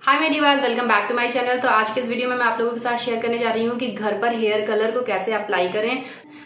हाय मेरी divas, welcome back to my channel. तो आज के इस वीडियो में मैं आप लोगों के साथ शेयर करने जा रही हूँ कि घर पर हेयर कलर को कैसे अप्लाई करें।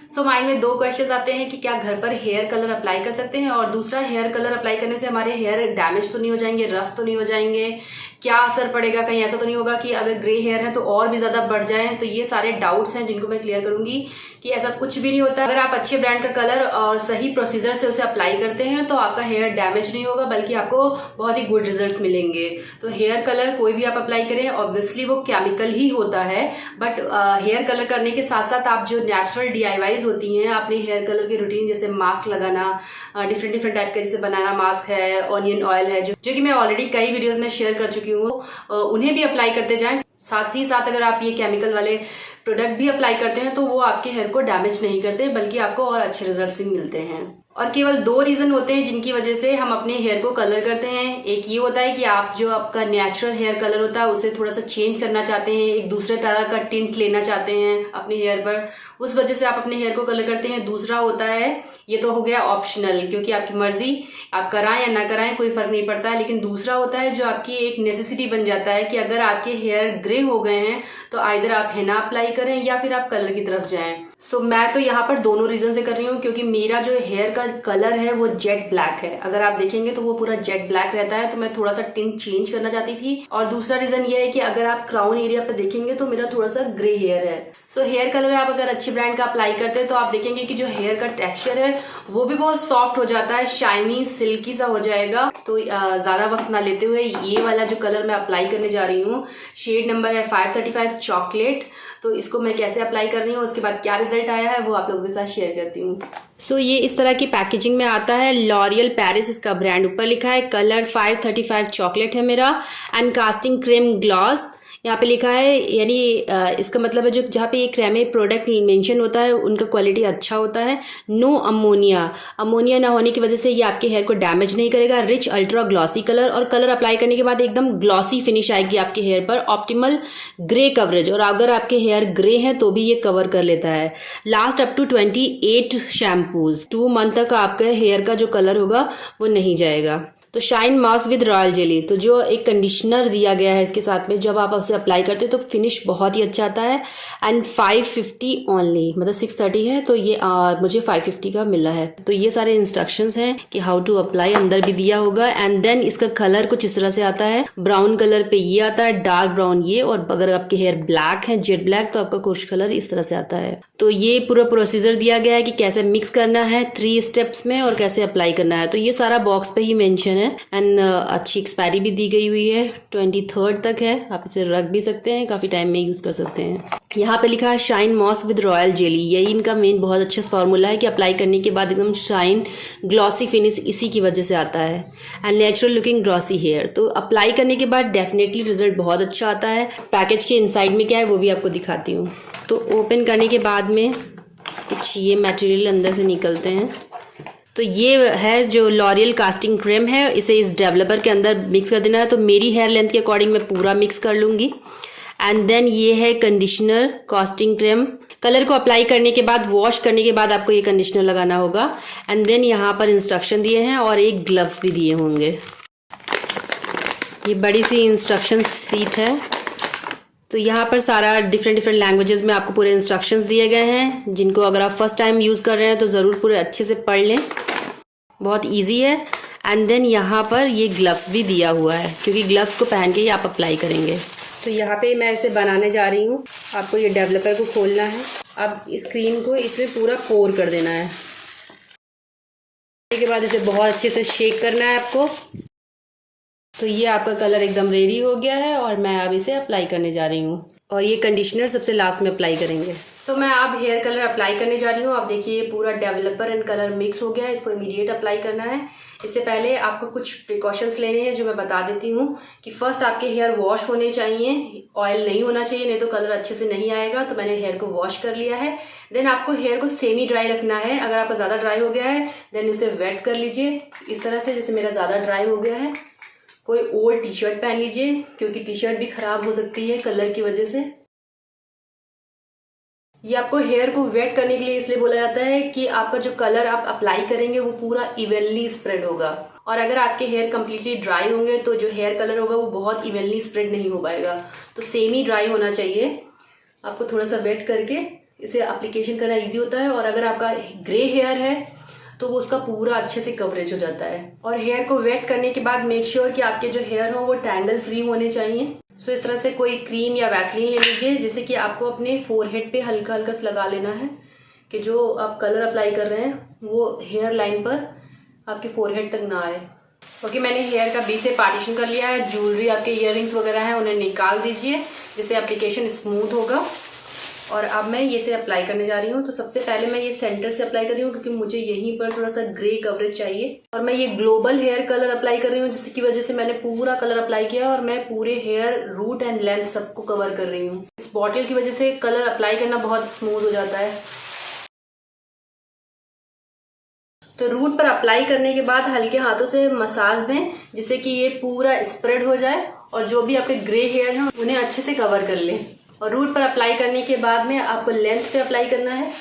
सो माइंड में दो क्वेश्चंस आते हैं कि क्या घर पर हेयर कलर अप्लाई कर सकते हैं, और दूसरा हेयर कलर अप्लाई करने से हमारे हेयर डैमेज तो नहीं हो जाएंगे, रफ तो नहीं हो जाएंगे, क्या असर पड़ेगा, कहीं ऐसा तो नहीं होगा कि अगर ग्रे हेयर है तो और भी ज्यादा बढ़ जाए। तो ये सारे डाउट्स हैं जिनको मैं क्लियर करूंगी कि ऐसा कुछ भी नहीं होता। अगर आप अच्छे ब्रांड का कलर और सही प्रोसीजर से उसे अप्लाई करते हैं तो आपका हेयर डैमेज नहीं होगा, बल्कि आपको बहुत ही गुड रिजल्ट्स मिलेंगे। तो हेयर कलर कोई भी आप अप्लाई करें, ऑब्वियसली वो केमिकल ही होता है, बट हेयर कलर करने के साथ साथ आप जो नेचुरल DIYs होती हैं अपने हेयर कलर की रूटीन, जैसे मास्क लगाना, डिफरेंट डिफरेंट टाइप के, जैसे बनाना मास्क है, ऑनियन ऑयल है, जो कि मैं ऑलरेडी कई वीडियोस में शेयर कर चुकी हूँ, उन्हें भी अप्लाई करते जाएं। साथ ही साथ अगर आप ये केमिकल वाले प्रोडक्ट भी अप्लाई करते हैं तो वो आपके हेयर को डैमेज नहीं करते, बल्कि आपको और अच्छे रिजल्ट्स भी मिलते हैं। और केवल दो रीजन होते हैं जिनकी वजह से हम अपने हेयर को कलर करते हैं। एक ये होता है कि आप जो आपका नेचुरल हेयर कलर होता है उसे थोड़ा सा चेंज करना चाहते हैं, एक दूसरे तरह का टिंट लेना चाहते हैं अपने हेयर पर, उस वजह से आप अपने हेयर को कलर करते हैं। दूसरा होता है, ये तो हो गया ऑप्शनल, क्योंकि आपकी मर्जी, आप कराएं या ना कराएं कोई फर्क नहीं पड़ता है। लेकिन दूसरा होता है जो आपकी एक नेसेसिटी बन जाता है कि अगर आपके हेयर ग्रे हो गए हैं तो आइदर आप हेना अप्लाई करें या फिर आप कलर की तरफ जाएं। सो मैं तो यहाँ पर दोनों रीजन से कर रही हूँ, क्योंकि मेरा जो हेयर का कलर है वो जेट ब्लैक है। अगर आप देखेंगे तो वो पूरा जेट ब्लैक रहता है, तो मैं थोड़ा सा टिंट चेंज करना चाहती थी। और दूसरा रीजन ये है कि अगर आप क्राउन एरिया पे देखेंगे तो मेरा थोड़ा सा ग्रे हेयर है। सो हेयर कलर आप अगर अच्छे ब्रांड का अप्लाई करते हैं तो आप देखेंगे कि जो हेयर का टेक्सचर है वो भी बहुत सॉफ्ट हो जाता है, शाइनी सिल्की सा हो जाएगा। तो ज्यादा वक्त ना लेते हुए ये वाला जो कलर मैं अप्लाई करने जा रही हूँ, शेड नंबर है 535 चॉकलेट। तो इसको मैं कैसे अप्लाई कर रही हूँ, उसके बाद क्या रिजल्ट आया है, वो आप लोगों के साथ शेयर करती हूँ। सो ये इस तरह की पैकेजिंग में आता है। लॉरियल पेरिस इसका ब्रांड ऊपर लिखा है, कलर 535 चॉकलेट है मेरा, एंड कास्टिंग क्रीम ग्लॉस यहाँ पे लिखा है। यानी इसका मतलब है जो जहाँ पे ये क्रेमे प्रोडक्ट मेंशन होता है उनका क्वालिटी अच्छा होता है। नो अमोनिया, अमोनिया ना होने की वजह से ये आपके हेयर को डैमेज नहीं करेगा। रिच अल्ट्रा ग्लॉसी कलर, और कलर अप्लाई करने के बाद एकदम ग्लॉसी फिनिश आएगी आपके हेयर पर। ऑप्टिमल ग्रे कवरेज, और अगर आपके हेयर ग्रे हैं तो भी ये कवर कर लेता है। Last up to 28 shampoos, 2 month तक आपके हेयर का जो कलर होगा वो नहीं जाएगा। तो shine mask with royal jelly, तो जो एक कंडीशनर दिया गया है इसके साथ में, जब आप उसे अप्लाई करते हो तो फिनिश बहुत ही अच्छा आता है। एंड 550 ओनली, मतलब 630 है तो ये मुझे 550 का मिला है। तो ये सारे इंस्ट्रक्शंस हैं कि हाउ टू अप्लाई, अंदर भी दिया होगा। एंड देन इसका कलर कुछ इस तरह से आता है, ब्राउन कलर पे ये आता है, डार्क ब्राउन ये, और अगर आपके हेयर ब्लैक है, जेट ब्लैक, तो आपका कुछ कलर इस तरह से आता है। तो ये पूरा प्रोसीजर दिया गया है कि कैसे मिक्स करना है 3 स्टेप्स में, और कैसे अप्लाई करना है। तो ये सारा बॉक्स पे ही मेंशन है। एंड अच्छी एक्सपायरी भी दी गई हुई है, 23rd तक है। आप इसे रख भी सकते हैं, काफी टाइम में यूज कर सकते हैं। यहाँ पे लिखा है shine moss with royal jelly, यही इनका मेन बहुत अच्छा फॉर्मूला है कि अप्लाई करने के बाद एकदम शाइन ग्लॉसी फिनिश इसी की वजह से आता है। And natural looking glossy hair, तो अप्लाई करने के बाद डेफिनेटली रिजल्ट बहुत अच्छा आता है। पैकेज के इनसाइड में क्या है वो भी आपको दिखाती हूँ। तो ओपन करने के बाद में कुछ ये मटेरियल अंदर से निकलते हैं। तो ये है जो लॉरियल कास्टिंग क्रीम है, इसे इस डेवलपर के अंदर मिक्स कर देना है। तो मेरी हेयर लेंथ के अकॉर्डिंग मैं पूरा मिक्स कर लूँगी। एंड देन ये है कंडीशनर कास्टिंग क्रीम। कलर को अप्लाई करने के बाद, वॉश करने के बाद आपको ये कंडीशनर लगाना होगा। एंड देन यहाँ पर इंस्ट्रक्शन दिए हैं और एक ग्लव्स भी दिए होंगे। ये बड़ी सी इंस्ट्रक्शन सीट है। तो यहाँ पर सारा डिफरेंट लैंग्वेजेस में आपको पूरे इंस्ट्रक्शंस दिए गए हैं, जिनको अगर आप फर्स्ट टाइम यूज़ कर रहे हैं तो ज़रूर पूरे अच्छे से पढ़ लें, बहुत इजी है। एंड देन यहाँ पर ये ग्लव्स भी दिया हुआ है, क्योंकि ग्लव्स को पहन के ही आप अप्लाई करेंगे। तो यहाँ पे मैं इसे बनाने जा रही हूँ। आपको ये डेवलपर को खोलना है, अब इस क्रीम को इसमें पूरा पोर कर देना है। इसके बाद इसे बहुत अच्छे से शेक करना है आपको। तो ये आपका कलर एकदम रेडी हो गया है, और मैं अब इसे अप्लाई करने जा रही हूँ। और ये कंडीशनर सबसे लास्ट में अप्लाई करेंगे। सो मैं अब हेयर कलर अप्लाई करने जा रही हूँ। आप देखिए ये पूरा डेवलपर एंड कलर मिक्स हो गया है, इसको इमीडिएट अप्लाई करना है। इससे पहले आपको कुछ प्रिकॉशंस लेने हैं जो मैं बता देती हूँ कि फर्स्ट आपके हेयर वॉश होने चाहिए, ऑयल नहीं होना चाहिए, नहीं तो कलर अच्छे से नहीं आएगा। तो मैंने हेयर को वॉश कर लिया है। देन आपको हेयर को सेमी ड्राई रखना है। अगर आपका ज़्यादा ड्राई हो गया है देन उसे वेट कर लीजिए इस तरह से, जैसे मेरा ज़्यादा ड्राई हो गया है। कोई ओल्ड टी शर्ट पहन लीजिए, क्योंकि टी शर्ट भी खराब हो सकती है कलर की वजह से। ये आपको हेयर को वेट करने के लिए इसलिए बोला जाता है कि आपका जो कलर आप अप्लाई करेंगे वो पूरा इवनली स्प्रेड होगा। और अगर आपके हेयर कम्प्लीटली ड्राई होंगे तो जो हेयर कलर होगा वो बहुत इवनली स्प्रेड नहीं हो पाएगा। तो सेमी ड्राई होना चाहिए। आपको थोड़ा सा वेट करके इसे एप्लीकेशन करना इजी होता है। और अगर आपका ग्रे हेयर है तो वो उसका पूरा अच्छे से कवरेज हो जाता है। और हेयर को वेट करने के बाद मेक श्योर कि आपके जो हेयर हो वो टैंगल फ्री होने चाहिए। सो इस तरह से कोई क्रीम या वैसलीन ले लीजिए, जिससे कि आपको अपने फोरहेड पे हल्का हल्का सा लगा लेना है कि जो आप कलर अप्लाई कर रहे हैं वो हेयर लाइन पर आपके फोरहेड तक ना आए। ओके, मैंने हेयर का बीच से पार्टीशन कर लिया है। ज्वेलरी, आपके इयररिंग्स वगैरह हैं उन्हें निकाल दीजिए, जिससे एप्लीकेशन स्मूथ होगा। और अब मैं ये से अप्लाई करने जा रही हूँ। तो सबसे पहले मैं ये सेंटर से अप्लाई कर रही हूँ, क्योंकि मुझे यहीं पर थोड़ा सा ग्रे कवरेज चाहिए। और मैं ये ग्लोबल हेयर कलर अप्लाई कर रही हूँ, जिसकी वजह से मैंने पूरा कलर अप्लाई किया और मैं पूरे हेयर रूट एंड लेंथ सबको कवर कर रही हूँ। इस बॉटल की वजह से कलर अप्लाई करना बहुत स्मूथ हो जाता है। तो रूट पर अप्लाई करने के बाद हल्के हाथों से मसाज दें, जिससे कि ये पूरा स्प्रेड हो जाए और जो भी आपके ग्रे हेयर हैं उन्हें अच्छे से कवर कर लें। और रूट पर अप्लाई करने के बाद में आपको लेंथ पे अप्लाई करना है।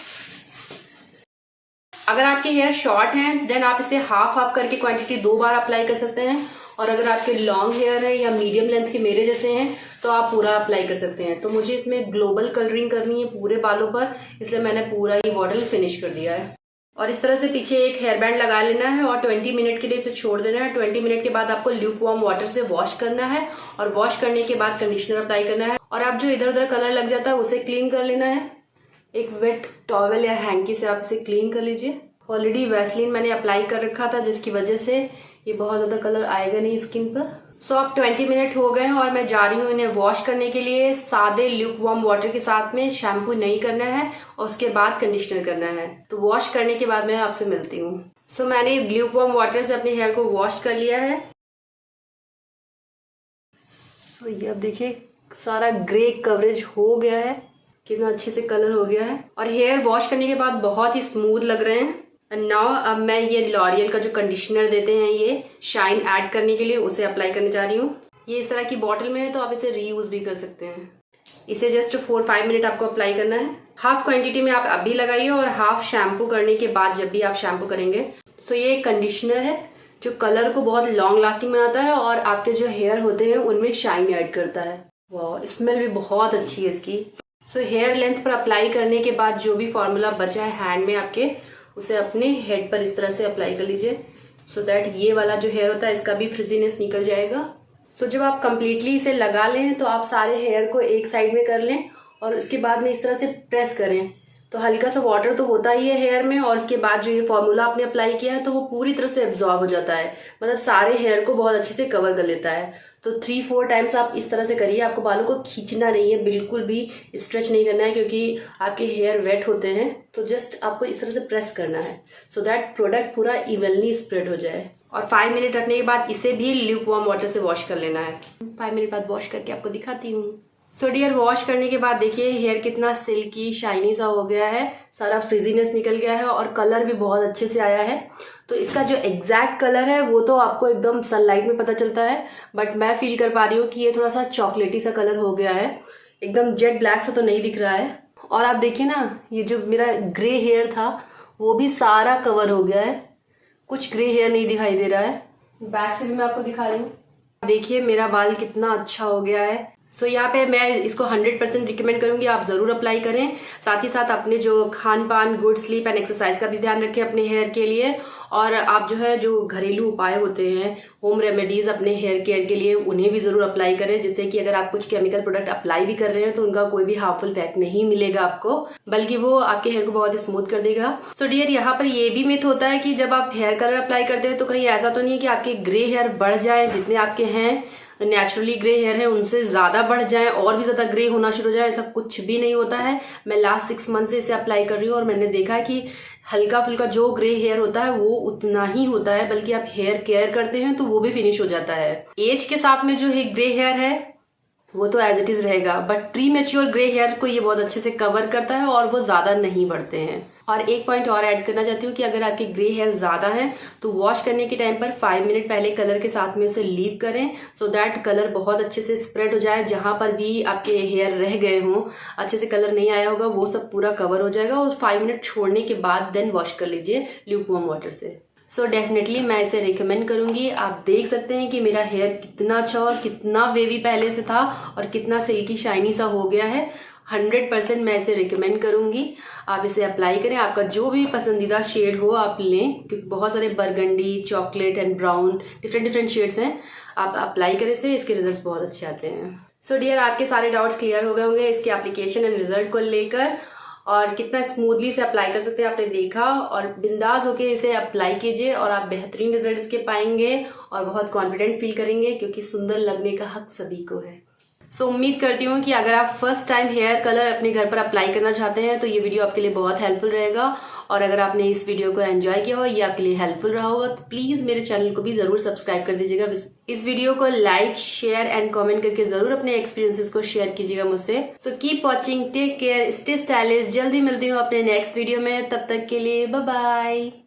अगर आपके हेयर शॉर्ट हैं देन आप इसे हाफ हाफ करके क्वांटिटी 2 बार अप्लाई कर सकते हैं। और अगर आपके लॉन्ग हेयर है या मीडियम लेंथ के मेरे जैसे हैं तो आप पूरा अप्लाई कर सकते हैं। तो मुझे इसमें ग्लोबल कलरिंग करनी है पूरे बालों पर, इसलिए मैंने पूरा ये बॉटल फिनिश कर दिया है। और इस तरह से पीछे एक हेयर बैंड लगा लेना है और 20 मिनट के लिए इसे छोड़ देना है। 20 मिनट के बाद आपको ल्यूक वार्म वाटर से वॉश करना है और वॉश करने के बाद कंडीशनर अप्लाई करना है। और आप जो इधर उधर कलर लग जाता है उसे क्लीन कर लेना है। एक वेट टॉवेल या हैंकी से आप इसे क्लीन कर लीजिए। ऑलरेडी वैसलीन मैंने अप्लाई कर रखा था, जिसकी वजह से ये बहुत ज्यादा कलर आएगा नहीं स्किन पर। सो अब 20 मिनट हो गए हैं और मैं जा रही हूँ इन्हें वॉश करने के लिए। सादे ल्यूक वार्म वाटर के साथ में, शैम्पू नहीं करना है और उसके बाद कंडीशनर करना है। तो वॉश करने के बाद मैं आपसे मिलती हूँ। सो मैंने ल्यूक वार्म वाटर से अपने हेयर को वॉश कर लिया है। सो ये अब देखिए सारा ग्रे कवरेज हो गया है, कितना अच्छे से कलर हो गया है और हेयर वॉश करने के बाद बहुत ही स्मूथ लग रहे हैं। एंड नाउ अब मैं ये लॉरियल का जो कंडीशनर देते हैं ये शाइन ऐड करने के लिए, उसे अप्लाई करने जा रही हूँ। ये इस तरह की बॉटल में है तो आप इसे रीयूज भी कर सकते हैं। इसे जस्ट 4-5 मिनट आपको अप्लाई करना है। हाफ क्वांटिटी में आप अभी लगाइए और हाफ शैम्पू करने के बाद जब भी आप शैम्पू करेंगे। सो ये कंडीशनर है जो कलर को बहुत लॉन्ग लास्टिंग बनाता है और आपके जो हेयर होते हैं उनमें शाइन ऐड करता है। वाह, स्मेल भी बहुत अच्छी है इसकी। सो हेयर लेंथ पर अप्लाई करने के बाद जो भी फॉर्मूला बचा है हैंड में आपके, उसे अपने हेड पर इस तरह से अप्लाई कर लीजिए, सो दैट ये वाला जो हेयर होता है इसका भी फ्रिजीनेस निकल जाएगा। सो जब आप कंप्लीटली इसे लगा लें तो आप सारे हेयर को एक साइड में कर लें और उसके बाद में इस तरह से प्रेस करें। तो हल्का सा वाटर तो होता ही है हेयर में और उसके बाद जो ये फॉर्मूला आपने अप्लाई किया है तो वो पूरी तरह से एब्जॉर्ब हो जाता है, मतलब सारे हेयर को बहुत अच्छे से कवर कर लेता है। तो 3-4 टाइम्स आप इस तरह से करिए। आपको बालों को खींचना नहीं है, बिल्कुल भी स्ट्रेच नहीं करना है, क्योंकि आपके हेयर वेट होते हैं। तो जस्ट आपको इस तरह से प्रेस करना है सो दैट प्रोडक्ट पूरा इवनली स्प्रेड हो जाए। और 5 मिनट रखने के बाद इसे भी ल्यूक वार्म वाटर से वॉश कर लेना है। 5 मिनट बाद वॉश करके आपको दिखाती हूँ। सो डियर, वॉश करने के बाद देखिए हेयर कितना सिल्की शाइनी सा हो गया है, सारा फ्रिजीनेस निकल गया है और कलर भी बहुत अच्छे से आया है। तो इसका जो एग्जैक्ट कलर है वो तो आपको एकदम सनलाइट में पता चलता है, बट मैं फील कर पा रही हूँ कि ये थोड़ा सा चॉकलेटी सा कलर हो गया है, एकदम जेट ब्लैक सा तो नहीं दिख रहा है। और आप देखिए ना, ये जो मेरा ग्रे हेयर था वो भी सारा कवर हो गया है, कुछ ग्रे हेयर नहीं दिखाई दे रहा है। बैक से भी मैं आपको दिखा रही हूँ, देखिए मेरा बाल कितना अच्छा हो गया है। सो यहाँ पे मैं इसको 100% रिकमेंड करूंगी, आप जरूर अप्लाई करें। साथ ही साथ अपने जो खान पान, गुड स्लीप एंड एक्सरसाइज का भी ध्यान रखें अपने हेयर के लिए। और आप जो घरेलू उपाय होते हैं, होम रेमेडीज अपने हेयर केयर के लिए, उन्हें भी जरूर अप्लाई करें, जिससे कि अगर आप कुछ केमिकल प्रोडक्ट अप्लाई भी कर रहे हैं तो उनका कोई भी हार्मफुल इफेक्ट नहीं मिलेगा आपको, बल्कि वो आपके हेयर को बहुत ही स्मूथ कर देगा। सो डियर, यहाँ पर ये भी मिथ होता है कि जब आप हेयर कलर अप्लाई करते हैं तो कहीं ऐसा तो नहीं है कि आपके ग्रे हेयर बढ़ जाए, जितने आपके हैं नेचुरली ग्रे हेयर है उनसे ज्यादा बढ़ जाए और भी ज्यादा ग्रे होना शुरू हो जाए। ऐसा कुछ भी नहीं होता है। मैं लास्ट 6 मंथ से इसे अप्लाई कर रही हूँ और मैंने देखा है कि हल्का फुल्का जो ग्रे हेयर होता है वो उतना ही होता है, बल्कि आप हेयर केयर करते हैं तो वो भी फिनिश हो जाता है। एज के साथ में जो ग्रे हेयर है वो तो एज इट इज रहेगा, but premature grey hair को ये बहुत अच्छे से कवर करता है और वो ज्यादा नहीं बढ़ते हैं। और एक पॉइंट और ऐड करना चाहती हूँ कि अगर आपके ग्रे हेयर ज्यादा हैं तो वॉश करने के टाइम पर 5 मिनट पहले कलर के साथ में उसे लीव करें, सो दैट कलर बहुत अच्छे से स्प्रेड हो जाए। जहां पर भी आपके हेयर रह गए हों, अच्छे से कलर नहीं आया होगा, वो सब पूरा कवर हो जाएगा। और 5 मिनट छोड़ने के बाद देन वॉश कर लीजिए ल्यूकवार्म वाटर से। सो डेफिनेटली मैं इसे रिकमेंड करूंगी। आप देख सकते हैं कि मेरा हेयर कितना अच्छा और कितना वेवी पहले से था और कितना सिल्की शाइनी सा हो गया है। 100% मैं इसे रिकमेंड करूंगी। आप इसे अप्लाई करें, आपका जो भी पसंदीदा शेड हो आप लें, क्योंकि बहुत सारे burgundy, chocolate and brown different shades हैं। आप अप्लाई करें इसे, इसके रिजल्ट्स बहुत अच्छे आते हैं। सो डियर, आपके सारे डाउट्स क्लियर हो गए होंगे इसके एप्लीकेशन एंड रिजल्ट को लेकर, और कितना स्मूथली से अप्लाई कर सकते हैं आपने देखा। और बिंदास होके इसे अप्लाई कीजिए और आप बेहतरीन रिजल्ट इसके पाएंगे और बहुत कॉन्फिडेंट फील करेंगे, क्योंकि सुंदर लगने का हक सभी को है। सो उम्मीद करती हूँ कि अगर आप फर्स्ट टाइम हेयर कलर अपने घर पर अप्लाई करना चाहते हैं तो ये वीडियो आपके लिए बहुत हेल्पफुल रहेगा। और अगर आपने इस वीडियो को एंजॉय किया हो, ये आपके लिए हेल्पफुल रहा होगा, तो प्लीज मेरे चैनल को भी जरूर सब्सक्राइब कर दीजिएगा। इस वीडियो को लाइक, शेयर एंड कमेंट करके जरूर अपने एक्सपीरियंसेस को शेयर कीजिएगा मुझसे। So keep watching, take care, stay stylish. जल्दी मिलती हूँ अपने नेक्स्ट वीडियो में, तब तक के लिए बाय बाय।